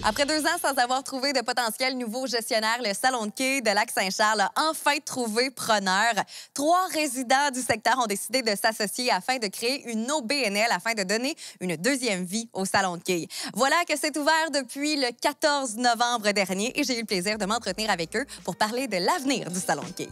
Après 2 ans sans avoir trouvé de potentiel nouveau gestionnaire, le Salon de quai de Lac-Saint-Charles a enfin trouvé preneur. 3 résidents du secteur ont décidé de s'associer afin de créer une OBNL afin de donner une deuxième vie au Salon de quai. Voilà que c'est ouvert depuis le 14 novembre dernier et j'ai eu le plaisir de m'entretenir avec eux pour parler de l'avenir du Salon de quai.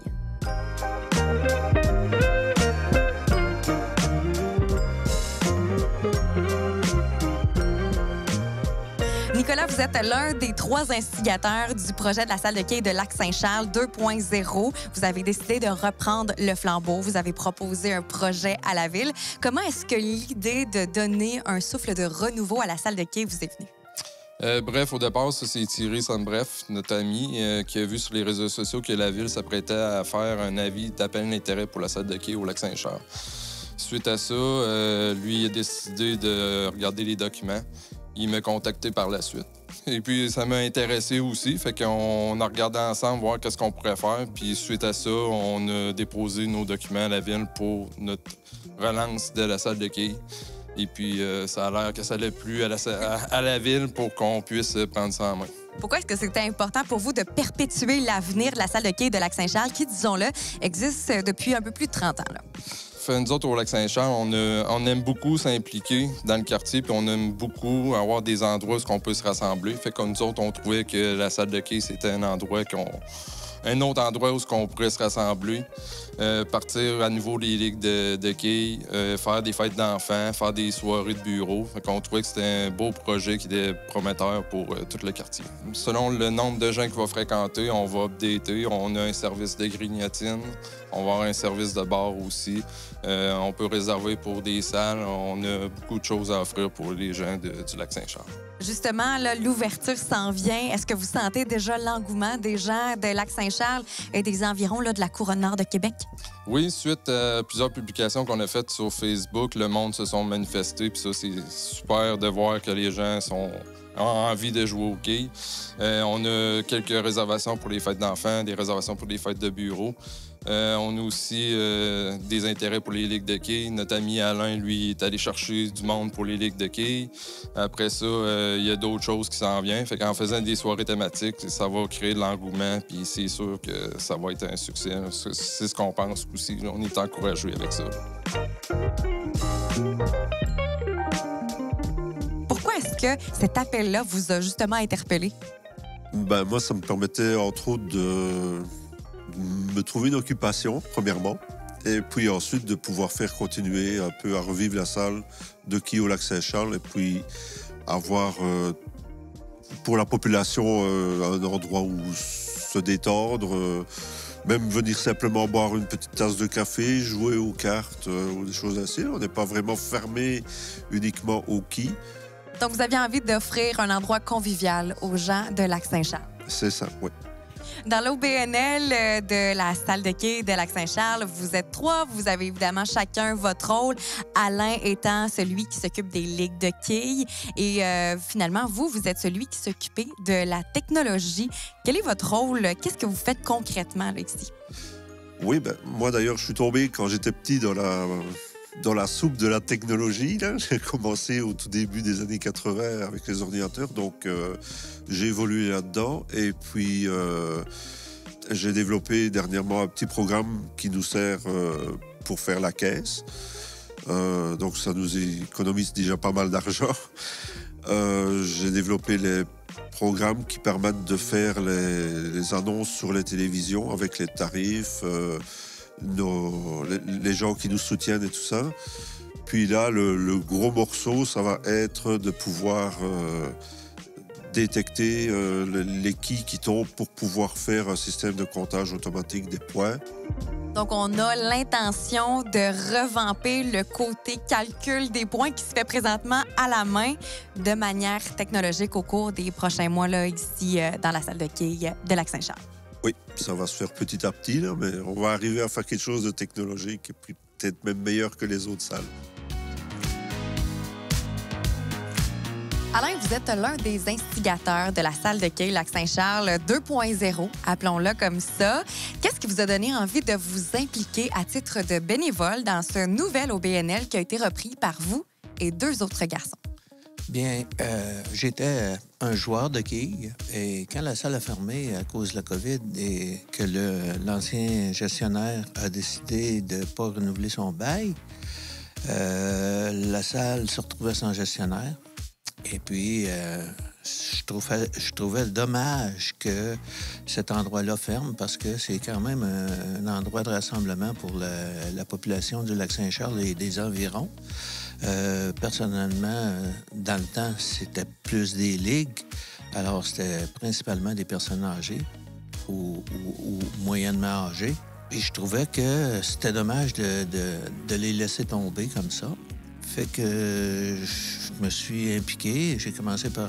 Nicolas, vous êtes l'un des 3 instigateurs du projet de la salle de quai de Lac-Saint-Charles 2.0. Vous avez décidé de reprendre le flambeau. Vous avez proposé un projet à la ville. Comment est-ce que l'idée de donner un souffle de renouveau à la salle de quai vous est venue? Bref, au départ, ça c'est Thierry Sandbref, notre ami, qui a vu sur les réseaux sociaux que la ville s'apprêtait à faire un avis d'appel d'intérêt pour la salle de quai au Lac-Saint-Charles. Suite à ça, lui a décidé de regarder les documents. Il m'a contacté par la suite. Et puis, ça m'a intéressé aussi. Fait qu'on a regardé ensemble, voir qu'est-ce qu'on pourrait faire. Puis, suite à ça, on a déposé nos documents à la ville pour notre relance de la salle de quai. Et puis, ça a l'air que ça allait plus à la ville pour qu'on puisse prendre ça en main. Pourquoi est-ce que c'était important pour vous de perpétuer l'avenir de la salle de quai de Lac-Saint-Charles qui, disons-le, existe depuis un peu plus de 30 ans? Là? Nous autres, au Lac-Saint-Charles, on aime beaucoup s'impliquer dans le quartier, puis on aime beaucoup avoir des endroits où on peut se rassembler. Fait que nous autres, on trouvait que la salle de quai, c'était un autre endroit où on pourrait se rassembler, partir à nouveau des ligues de quai, faire des fêtes d'enfants, faire des soirées de bureau. Fait qu'on trouvait que c'était un beau projet qui était prometteur pour tout le quartier. Selon le nombre de gens qui vont fréquenter, on va updater. On a un service de grignotine, on va avoir un service de bar aussi. On peut réserver pour des salles. On a beaucoup de choses à offrir pour les gens du Lac-Saint-Charles. Justement, l'ouverture s'en vient. Est-ce que vous sentez déjà l'engouement des gens de Lac-Saint-Charles et des environs de la Couronne Nord de Québec? Oui, suite à plusieurs publications qu'on a faites sur Facebook, le monde se sont manifestés. Puis ça, c'est super de voir que les gens ont envie de jouer au quai. On a quelques réservations pour les fêtes d'enfants, des réservations pour les fêtes de bureau. On a aussi des intérêts pour les ligues de quai. Notre ami Alain, lui, est allé chercher du monde pour les ligues de quai. Après ça, il y a d'autres choses qui s'en viennent. Fait qu'en faisant des soirées thématiques, ça va créer de l'engouement, puis c'est sûr que ça va être un succès. C'est ce qu'on pense aussi. On est encouragés avec ça. Pourquoi est-ce que cet appel-là vous a justement interpellé? Moi, ça me permettait, entre autres, de me trouver une occupation, premièrement, et puis ensuite de pouvoir faire continuer un peu à revivre la salle de quai au Lac-Saint-Charles, et puis avoir pour la population un endroit où se détendre, même venir simplement boire une petite tasse de café, jouer aux cartes ou des choses ainsi. On n'est pas vraiment fermé uniquement au quai. Donc, vous aviez envie d'offrir un endroit convivial aux gens de Lac-Saint-Charles. C'est ça, oui. Dans l'OBNL de la salle de quai de Lac-Saint-Charles, vous êtes 3. Vous avez évidemment chacun votre rôle. Alain étant celui qui s'occupe des ligues de quai. Et finalement, vous êtes celui qui s'occupe de la technologie. Quel est votre rôle? Qu'est-ce que vous faites concrètement là, ici? Oui, moi d'ailleurs, je suis tombé quand j'étais petit dans la soupe de la technologie. J'ai commencé au tout début des années 80 avec les ordinateurs, donc j'ai évolué là-dedans. Et puis, j'ai développé dernièrement un petit programme qui nous sert pour faire la caisse. Donc, ça nous économise déjà pas mal d'argent. J'ai développé les programmes qui permettent de faire les annonces sur les télévisions avec les tarifs, les gens qui nous soutiennent et tout ça. Puis là, le gros morceau, ça va être de pouvoir détecter les quilles qui tombent pour pouvoir faire un système de comptage automatique des points. Donc, on a l'intention de revamper le côté calcul des points qui se fait présentement à la main de manière technologique au cours des prochains mois là, ici dans la salle de quai de Lac-Saint-Charles. Oui, ça va se faire petit à petit, là, mais on va arriver à faire quelque chose de technologique et puis peut-être même meilleur que les autres salles. Alain, vous êtes l'un des instigateurs de la salle de quai Lac-Saint-Charles 2.0, appelons-le comme ça. Qu'est-ce qui vous a donné envie de vous impliquer à titre de bénévole dans ce nouvel OBNL qui a été repris par vous et 2 autres garçons? Bien, j'étais un joueur de quilles et quand la salle a fermé à cause de la COVID et que l'ancien gestionnaire a décidé de ne pas renouveler son bail, la salle se retrouvait sans gestionnaire. Et puis, je trouvais dommage que cet endroit-là ferme parce que c'est quand même un endroit de rassemblement pour la population du Lac-Saint-Charles et des environs. Personnellement, dans le temps, c'était plus des ligues. Alors, c'était principalement des personnes âgées ou moyennement âgées. Et je trouvais que c'était dommage de les laisser tomber comme ça. Fait que je me suis impliqué. J'ai commencé par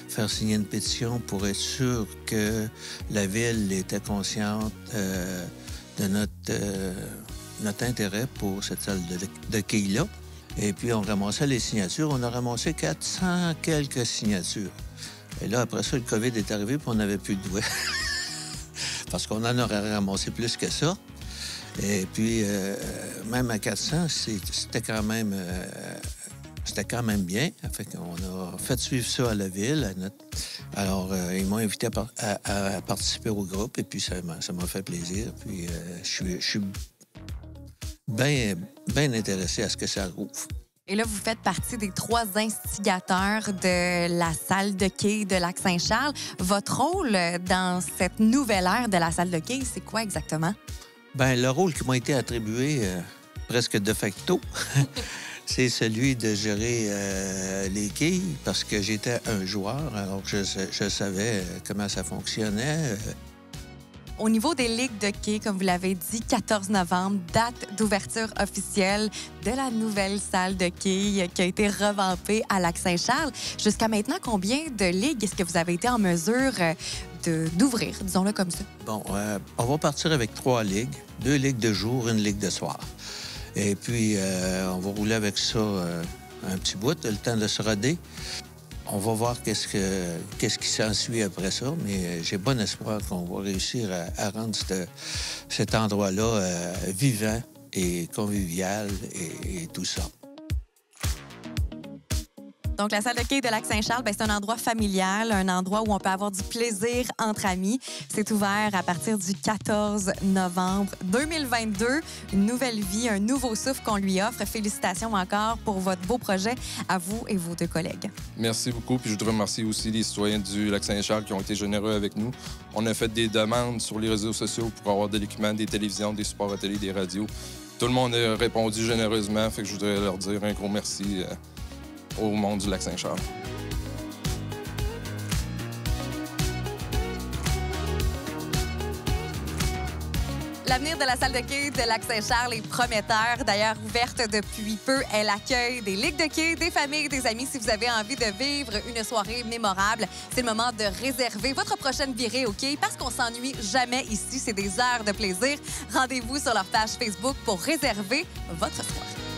faire signer une pétition pour être sûr que la Ville était consciente de notre intérêt pour cette salle de quilles-là. Et puis, on ramassait les signatures. On a ramassé 400 quelques signatures. Et là, après ça, le COVID est arrivé, puis on n'avait plus de doigts. Parce qu'on en aurait ramassé plus que ça. Et puis, même à 400, c'était quand même bien. Fait qu'on a fait suivre ça à la Ville. Alors, ils m'ont invité à participer au groupe, et puis ça m'a fait plaisir. Puis, je suis bien intéressé à ce que ça rouvre. Et là, vous faites partie des 3 instigateurs de la salle de quilles de Lac-Saint-Charles. Votre rôle dans cette nouvelle ère de la salle de quilles, c'est quoi exactement? Bien, le rôle qui m'a été attribué presque de facto, c'est celui de gérer les quilles parce que j'étais un joueur, alors je savais comment ça fonctionnait. Au niveau des ligues de quilles, comme vous l'avez dit, 14 novembre, date d'ouverture officielle de la nouvelle salle de quilles qui a été revampée à Lac-Saint-Charles. Jusqu'à maintenant, combien de ligues est-ce que vous avez été en mesure d'ouvrir, disons-le comme ça? Bon, on va partir avec 3 ligues. 2 ligues de jour, 1 ligue de soir. Et puis, on va rouler avec ça un petit bout, le temps de se roder. On va voir qu'est-ce qui s'ensuit après ça, mais j'ai bon espoir qu'on va réussir à rendre cet endroit-là vivant et convivial et tout ça. Donc, la salle de quilles de Lac-Saint-Charles, c'est un endroit familial, un endroit où on peut avoir du plaisir entre amis. C'est ouvert à partir du 14 novembre 2022. Une nouvelle vie, un nouveau souffle qu'on lui offre. Félicitations encore pour votre beau projet à vous et vos 2 collègues. Merci beaucoup. Puis je voudrais remercier aussi les citoyens du Lac-Saint-Charles qui ont été généreux avec nous. On a fait des demandes sur les réseaux sociaux pour avoir des équipements, des télévisions, des supports à télé, des radios. Tout le monde a répondu généreusement. Fait que je voudrais leur dire un gros merci au monde du Lac-Saint-Charles. L'avenir de la salle de quilles de Lac-Saint-Charles est prometteur. D'ailleurs, ouverte depuis peu, elle accueille des ligues de quilles, des familles, des amis. Si vous avez envie de vivre une soirée mémorable, c'est le moment de réserver votre prochaine virée aux quilles parce qu'on s'ennuie jamais ici. C'est des heures de plaisir. Rendez-vous sur leur page Facebook pour réserver votre soirée.